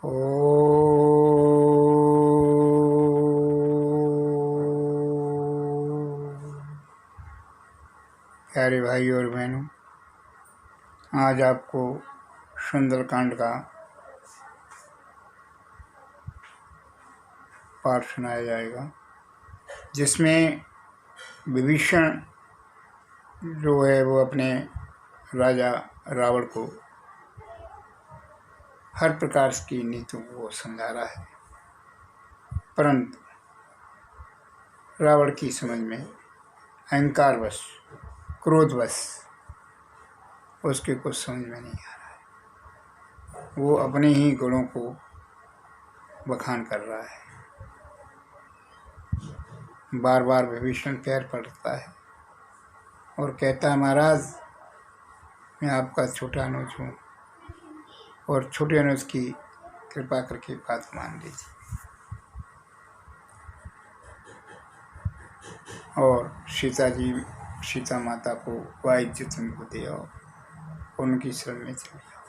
ओ प्यारे भाई और बहनों, आज आपको सुंदरकांड का पाठ सुनाया जाएगा, जिसमें विभीषण जो है वो अपने राजा रावण को हर प्रकार की नीतियों को समझा रहा है, परंतु रावण की समझ में अहंकारवश, क्रोधवश उसके कुछ समझ में नहीं आ रहा है। वो अपने ही गुणों को बखान कर रहा है। बार बार विभीषण पैर पड़ता है और कहता है, महाराज मैं आपका छोटा अनुज हूँ और छोटे अनुज की कृपा करके बात मान लीजिए और सीता माता को वाइज्जत उनको दे आओ, उनकी शरण में चले जाओ।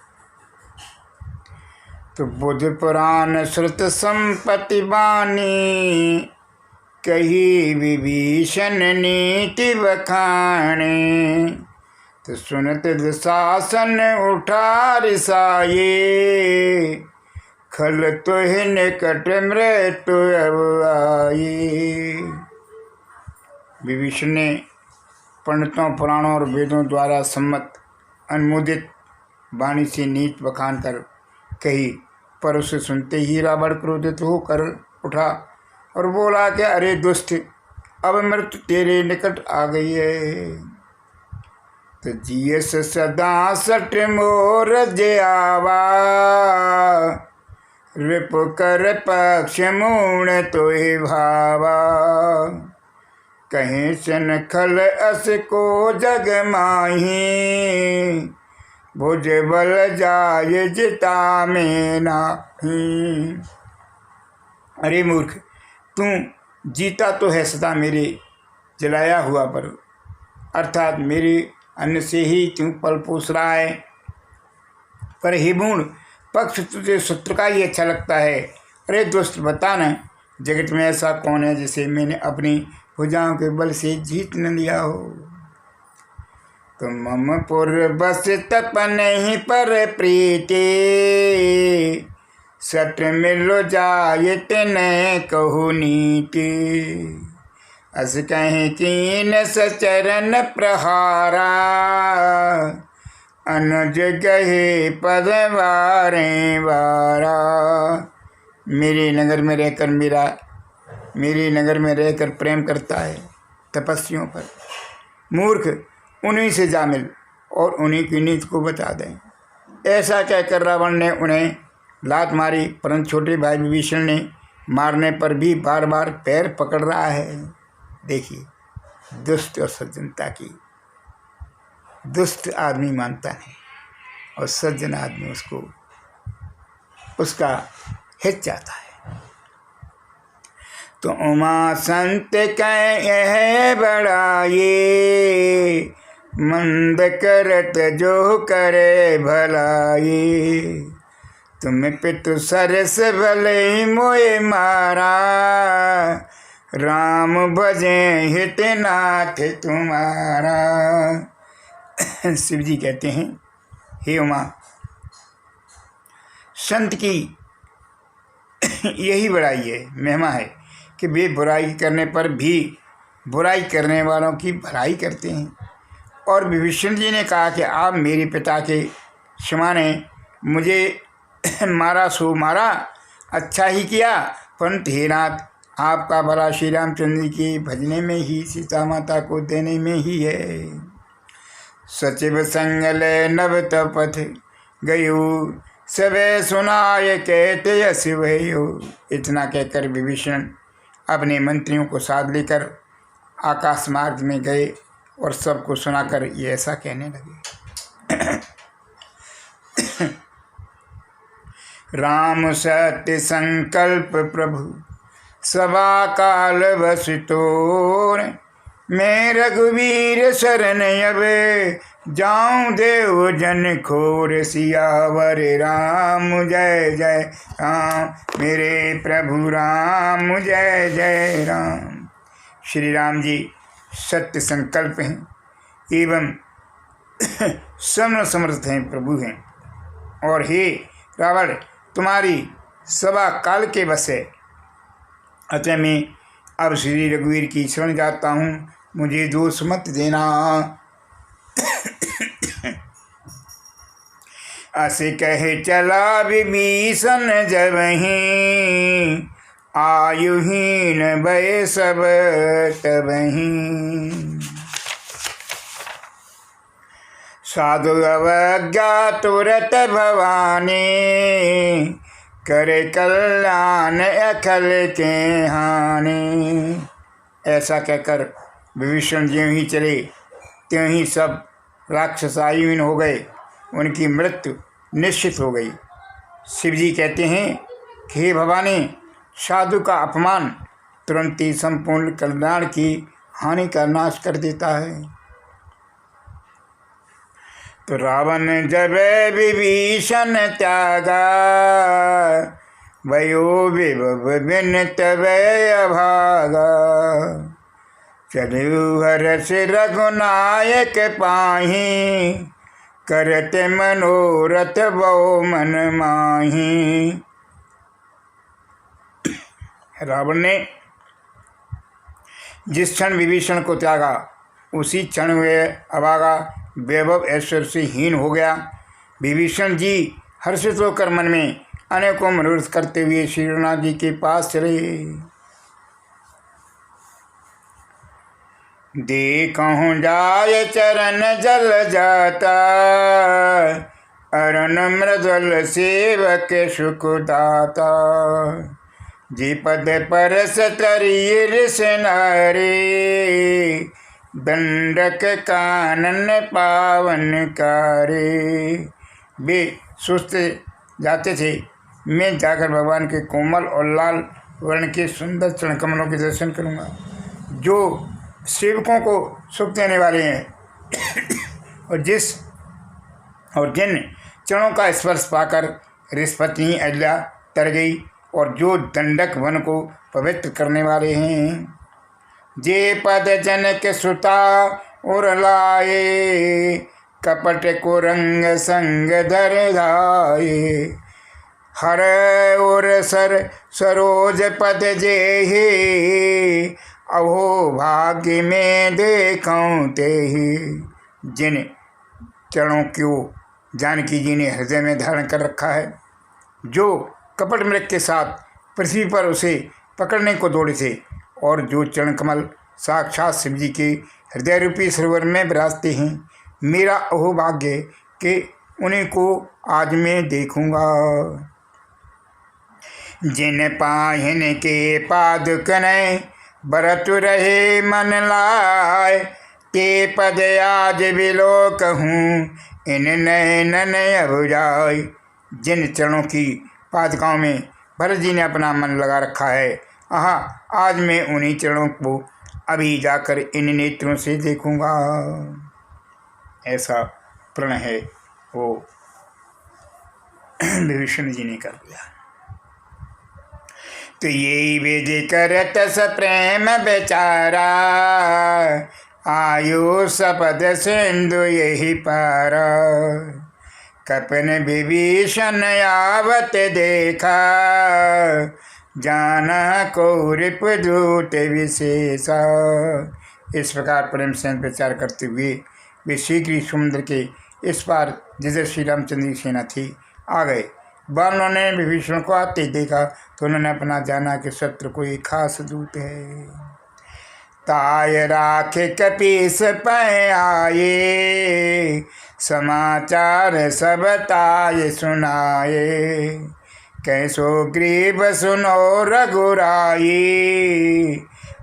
तो बुद्ध पुराण श्रुत संपत्ति बानी, कही विभीषण नीति बखाने। तो सुनत दुशासन उठा रिसाए, खल तुहि निकट मृत्यु अब आई। विभीषण ने पंडितों, पुराणों और वेदों द्वारा सम्मत अनुमोदित वाणी से नीति बखान कर कही, पर उसे सुनते ही रावण क्रोधित होकर उठा और बोला कि अरे दुष्ट, अब मृत्यु तेरे निकट आ गई है। तो जियस सदा सट मोर जयावा, रिप कर पक्ष मूण तोहि भावा। कहीं सन खल अस को जग माही, भुज बल जाय जिता में नाही। अरे मूर्ख, तू जीता तो है सदा मेरे जलाया हुआ पर, अर्थात मेरे अन्न से ही तू पल पोस रहा है, पर हे मूढ़, पक्ष तुझे शत्रु का ही अच्छा लगता है। अरे दोस्त, बता न, जगत में ऐसा कौन है जिसे मैंने अपनी भुजाओं के बल से जीत न लिया हो। तो मम पुर बस तप नहीं पर प्रीति, सट मिलो जाय तिन्ह कहु नीति। अस कहीं कीन सचरण प्रहारा, अनुज गहे पद वारे वारा। मेरे नगर में रहकर प्रेम करता है तपस्वियों पर। मूर्ख, उन्हीं से जा मिल और उन्हीं की नीति को बता दें। ऐसा कहकर रावण ने उन्हें लात मारी, परंतु छोटे भाई विभीषण ने मारने पर भी बार बार पैर पकड़ रहा है। देखिए दुष्ट और सज्जनता की। दुष्ट आदमी मानता नहीं और सज्जन आदमी उसका हित चाहता है। तो उमा संत कह बड़ाई, मंद करत जो करे भलाई। तुम पितु सरस भले मोए मारा, राम भजे हित नाथ तुम्हारा। शिव जी कहते हैं, हे उमा, संत की यही बड़ाई है, महिमा है कि वे बुराई करने पर भी बुराई करने वालों की भलाई करते हैं। और विभीषण जी ने कहा कि आप मेरे पिता के समान हैं, मुझे मारा सो मारा, अच्छा ही किया, परंतु हे नाथ, आपका भला श्री रामचंद्र जी के भजने में ही, सीता माता को देने में ही है। सचिव संगल नव तपथ गयो, सबे सुनाय कहते यश भयो। इतना कहकर विभीषण अपने मंत्रियों को साथ लेकर आकाश मार्ग में गए और सबको सुनाकर ये ऐसा कहने लगे। राम सत्य संकल्प प्रभु, सभा काल बस तोर। मैं रघुवीर शरण अब जाऊं देव जन खोर सियावर राम जय जय राम मेरे प्रभु राम जय जय राम। श्री राम जी सत्य संकल्प हैं एवं सर्व समर्थ हैं, प्रभु हैं। और हे रावण, तुम्हारी सभा काल के बस है, अतः मैं अब श्री रघुवीर की शरण जाता हूँ, मुझे दोष मत देना। असे कहे चला विभीषण जबहि आयुहीन भय सब तबहि। साधु अवज्ञा तुरत भवानी करे कल्याण अखल के हानि। ऐसा कहकर विभीषण ज्यों ही चले त्यों ही सब राक्षस आयुहीन हो गए, उनकी मृत्यु निश्चित हो गई। शिव जी कहते हैं कि हे भवानी, साधु का अपमान तुरंत ही संपूर्ण कल्याण की हानि का नाश कर देता है। तो रावण जब विभीषण त्यागा भयो विभव बिन तब अभागा। चलु हर्ष रघुनायक पाहि करते मनोरथ बहु मन माही। रावण ने जिस क्षण विभीषण को त्यागा उसी क्षण वे अभागा वैभव ऐश्वर्य से हीन हो गया। विभीषण जी हर्षित होकर मन में अनेकों मनोरथ करते हुए श्री रघुनाथ जी के पास चले। देखूं जाय चरण जल जाता अरुण मृदुल सेवक सुख दाता। जी पद परस तरी ऋष नारी दंडक कानन पावन कारे। वे सोचते जाते थे मैं जाकर भगवान के कोमल और लाल वर्ण के सुंदर चरण कमलों के दर्शन करूंगा, जो सेवकों को सुख देने वाले हैं। और जिन चरणों का स्पर्श पाकर ऋषपत्नी अहिल्या तर गई और जो दंडक वन को पवित्र करने वाले हैं। जे पद जनक सुता और लाए कपट को रंग संग धर धाये। हर और सर सरोज पद जेहि अहो भाग्य में देखूं तेहि। जिन चरणों को जानकी जी ने हृदय में धारण कर रखा है, जो कपट मृग के साथ पृथ्वी पर उसे पकड़ने को दौड़े थे, और जो चरण कमल साक्षात शिव जी के हृदय रूपी सरोवर में विराजते हैं, मेरा अहोभाग्य कि उन्हीं को आज मैं देखूंगा। जिन पाहिन के पादुकन बरत रहे मन लाय, ते पद आज बिलो कहूँ इन नयनन अब जाय। जिन चरणों की पादुकाओं में भरत जी ने अपना मन लगा रखा है, आहा आज मैं उन्हीं चरणों को अभी जाकर इन नेत्रों से देखूंगा। ऐसा प्रण है वो विभीषण जी ने कर दिया। तो यही विधि करत स प्रेम बेचारा, आयु सपद सिंधु यही पारा। कपन विभीषण आवत देखा, जाना को रिपुदूत विशेषा। इस प्रकार प्रेम से प्रचार करते हुए वे शीघ्र ही समुद्र के इस पार जिधर श्री रामचंद्र की सेना थी आ गए। बानों ने विभीषण को आते देखा तो उन्होंने अपना जाना कि शत्रु कोई खास दूत है। ताय राखे कपीस पै आए, समाचार सब ताय सुनाए। कैसो ग्रीब सुनो रघुराई,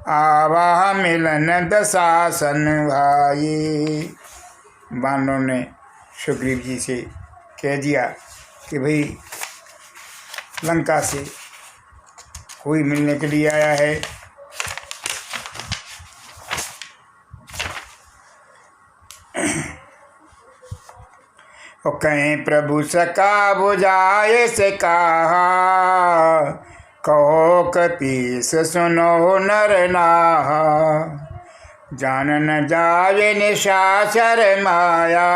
आवाह मिलन दशासन भाई। बानरों ने सुग्रीव जी से कह दिया कि भाई लंका से कोई मिलने के लिए आया है, और कहीं प्रभु सका बुझाए से कहा, कहो कपीस सुनो नर नाहा। जान न जावे निशाचर माया,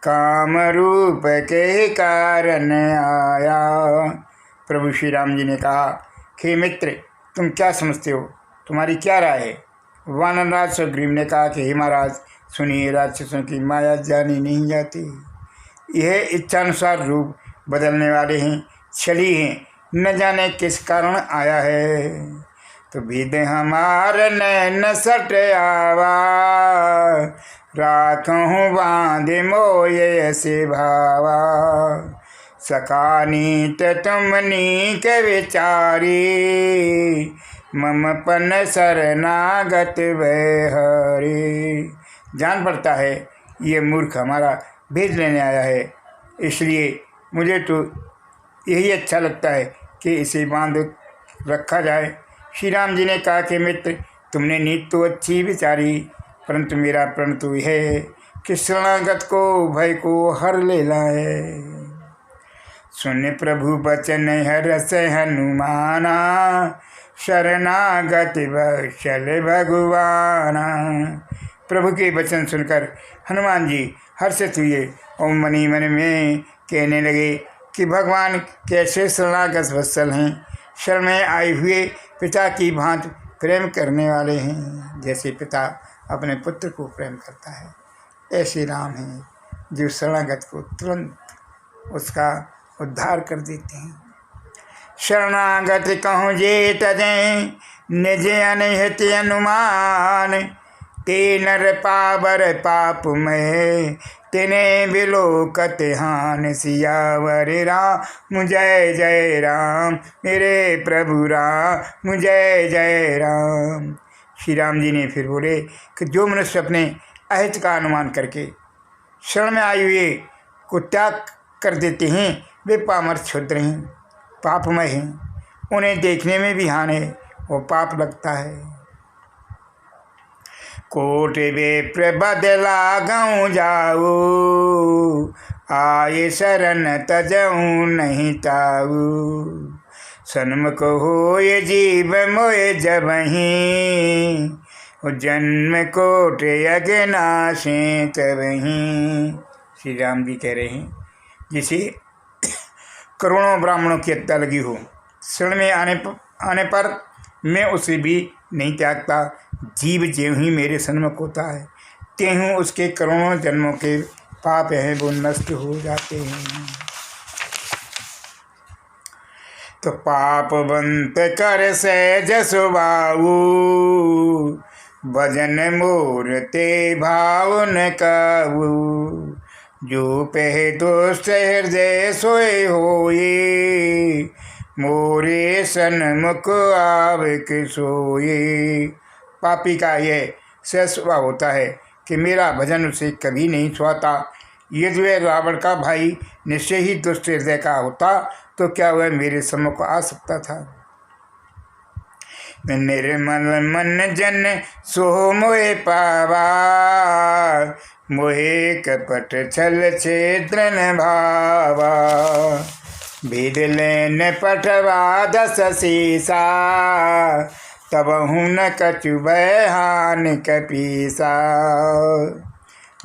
काम रूप के कारण आया। प्रभु श्री राम जी ने कहा कि मित्र तुम क्या समझते हो, तुम्हारी क्या राय है। वानरराज सुग्रीव ने कहा कि हे महाराज सुनिए, राक्षसों की माया जानी नहीं जाती। यह इच्छानुसार रूप बदलने वाले हैं, छली हैं, न जाने किस कारण आया है। तो विद हमार नैन सट आवा, राखहूँ बांध मोये ऐसे भावा। सखा नीत तुम नीक विचारी, ममपन शरणागत हरि। जान पड़ता है ये मूर्ख हमारा भेद लेने आया है, इसलिए मुझे तो यही अच्छा लगता है कि इसे बांध रखा जाए। श्री राम जी ने कहा कि मित्र तुमने नीत तो अच्छी विचारी, परंतु मेरा प्रण तो यह है कि शरणागत को भय को हर लेना है। सुन प्रभु बचन हरस हनुमाना, शरणागत वत्सल भगवाना। प्रभु के वचन सुनकर हनुमान जी हर्षित हुए और मनी मन में कहने लगे कि भगवान कैसे शरणागत वत्सल हैं, शरण में आए हुए पिता की भांति प्रेम करने वाले हैं। जैसे पिता अपने पुत्र को प्रेम करता है, ऐसे राम हैं जो शरणागत को तुरंत उसका उद्धार कर देते हैं। शरणागत कहूँ जे तजें, निज अनहित अनुमान। ते नर पावर पाप में, तिने बिलोकत हान। सियावर राम जय जय राम, मेरे प्रभु राम जय जय राम। श्री राम जी ने फिर बोले कि जो मनुष्य अपने अहित का अनुमान करके शरण में आए हुए को त्याग कर देते हैं, वे पामर क्षुद्र हैं, पापमय हैं, उन्हें देखने में भी हानि है, वो पाप लगता है। कोट विप्र बदला गऊँ जाऊ, आए शरण तजऊँ नहीं ताऊ। सन्मुख हो ये जीव मोए जबहीं, जन्म कोट अगनाशे तबहीं। श्री राम जी कह रहे हैं जिसे करोड़ों ब्राह्मणों की हत्या लगी हो, शरण में आने पर मैं उसे भी नहीं त्यागता। जीव ज्यों ही मेरे सन्मुख होता है, त्यों उसके करोड़ों जन्मों के पाप हैं वो नष्ट हो जाते हैं। तो पापवंत कर सहज सुबाऊ, भजन मूर्ते भाव न काऊ। जो पह दोस्त हृदय सोए होए, मोरे सन्मुख आविक सोए। पापी का यह सहज स्वभाव होता है कि मेरा भजन उसे कभी नहीं छुआता। यदि वह रावण का भाई निश्चय ही दुष्ट हृदय का होता तो क्या वह मेरे सम्मुख आ सकता था। निर्मल मन जन सो मोहे पावा, मोहे कपट छल छेद्र न भावा। भेद लेन पठवा दस सीसा, तब हूँ न कछु भय हानि कपीसा।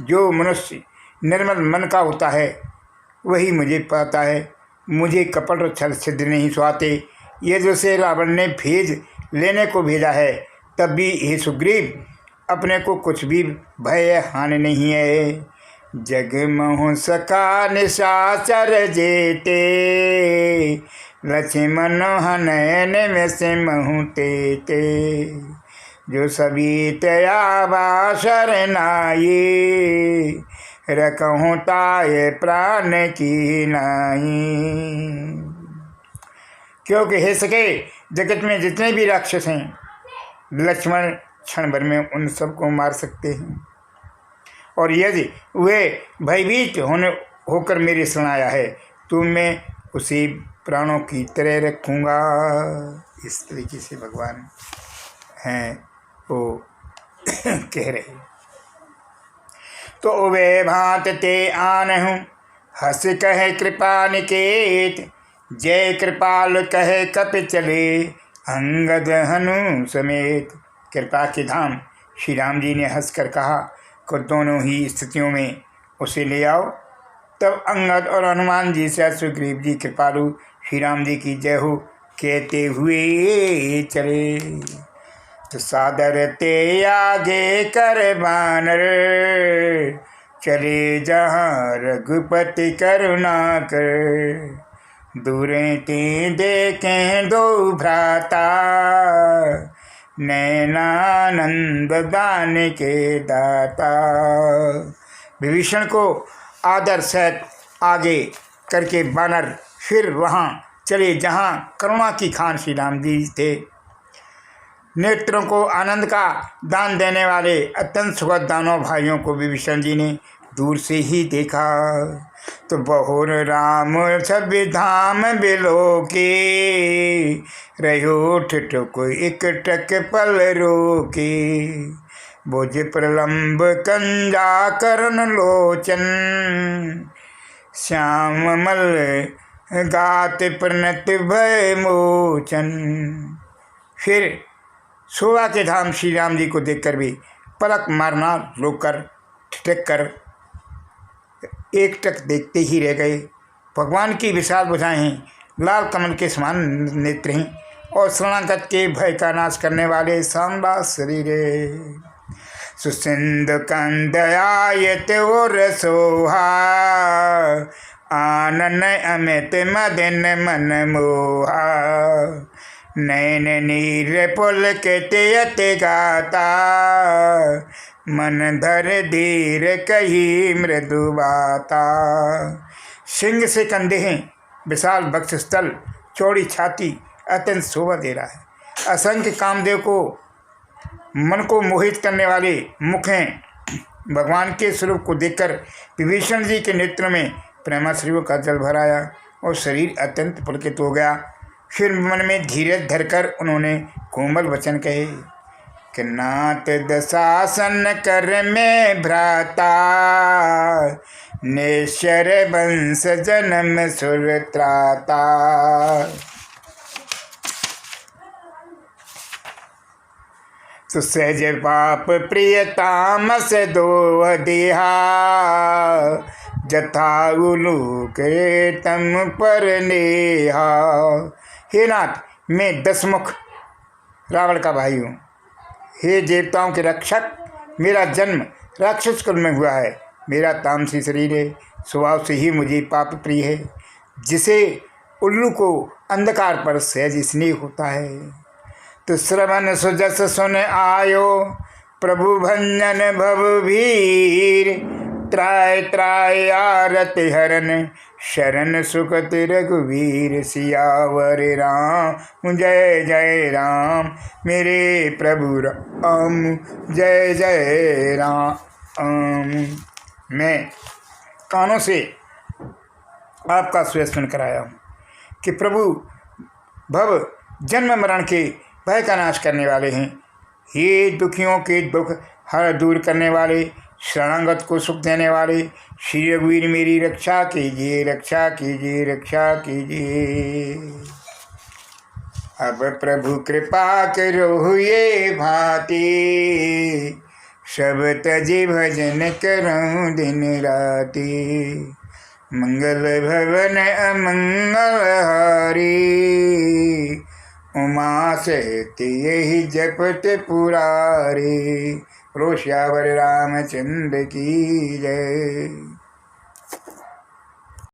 जो मनुष्य निर्मल मन का होता है वही मुझे पाता है, मुझे कपट और छल छिद्र नहीं सुहाते। ये जो से रावण ने भेद लेने को भेजा है, तब भी हे सुग्रीव अपने को कुछ भी भय हानि नहीं है। जग महु सका निशाचर जेते, लक्ष्मण हनयन में से महु तेते। जो सभी तया शरणाई, रखहूँ ताये प्राण की नाई। क्योंकि हे सके जगत में जितने भी राक्षस हैं, लक्ष्मण क्षण भर में उन सबको मार सकते हैं। और यदि वे भयभीत होकर मेरे शरण आया है तो मैं उसे प्राणों की तरह रखूँगा। इस तरीके से भगवान हैं वो कह रहे। तो वे भांत ते आनहु हस कहे कृपा निकेत। जय कृपाल कहे कपि चले अंगद हनु समेत। कृपा के धाम श्री राम जी ने हंसकर कहा कि दोनों ही स्थितियों में उसे ले आओ। तब अंगद और हनुमान जी से सुग्रीव जी कृपालु श्री राम जी की जय हो कहते हुए चले। तो सादर ते आगे कर बानर चले जहाँ रघुपति करुणा कर। दूरे ते देखें दो भ्राता नैनानंद दान के दाता। विभीषण को आदर सहित आगे करके बानर फिर वहाँ चले जहाँ करुणा की खान श्री राम जी थे। नेत्रों को आनंद का दान देने वाले अत्यंत सुखद दानों भाइयों को विभीषण जी ने दूर से ही देखा। तो बहुर राम सब धाम बिलो के रहो ठिठुक एक टक पल रोके। भुज प्रलंब कंजा करण लोचन श्याम मल गात प्रणत भय मोचन। फिर शोभा के धाम श्री राम जी को देखकर भी पलक मारना रोककर ठिठक कर एक टक देखते ही रह गए। भगवान की विशाल भुजाएं हैं, लाल कमल के समान नेत्र हैं और शरणागत के भय का नाश करने वाले शानदार शरीर है। सुसिंधु कंदयायत और सोहा आनन अमित मदन मन मोहा। नैन नीर पुलकित यति गाता मन धर धीर कही मृदु बाता। सिंह से कंधे हैं, विशाल वक्षस्थल, चौड़ी छाती अत्यंत शोभा दे रहा है। असंख्य कामदेव को मन को मोहित करने वाले मुख हैं। भगवान के स्वरूप को देखकर विभीषण जी के नेत्र में प्रेमाश्रुओं का जल भर आया और शरीर अत्यंत पुलकित हो गया। फिर मन में धीरज धरकर उन्होंने कोमल वचन कहे कि नाथ दशासन कर में भ्राता नेश्वर वंश जन्म सुरत्राता। तो सहज पाप प्रिय तामस दो देहा जथा उलूक तम पर नेहा। हे नाथ, मैं दसमुख रावण का भाई हूँ। हे देवताओं के रक्षक, मेरा जन्म राक्षस कुल में हुआ है। मेरा तामसी शरीर है, स्वभाव से ही मुझे पाप प्रिय है, जिसे उल्लू को अंधकार पर सहज स्नेह होता है। तो श्रवण सुजस सुन आयो प्रभु भंजन भवभीर। त्राय त्राय आरति हरन शरण सुखत रघुवीर। सियावर राम जय जय राम मेरे प्रभु राम जय जय राम। मैं कानों से आपका श्रेय सुनकर आया हूँ कि प्रभु भव जन्म मरण के भय का नाश करने वाले हैं। हे दुखियों के दुख हर दूर करने वाले, शरणागत को सुख देने वाले श्री रघुवीर मेरी रक्षा कीजिए, रक्षा कीजिए, रक्षा कीजिए। अब प्रभु कृपा करो ये भांति सब तजी भजन करऊं दिन राति। मंगल भवन अमंगल हारी उमा सहती यही जपत पुरारी। रोश्यावर रामचंद्र की जय।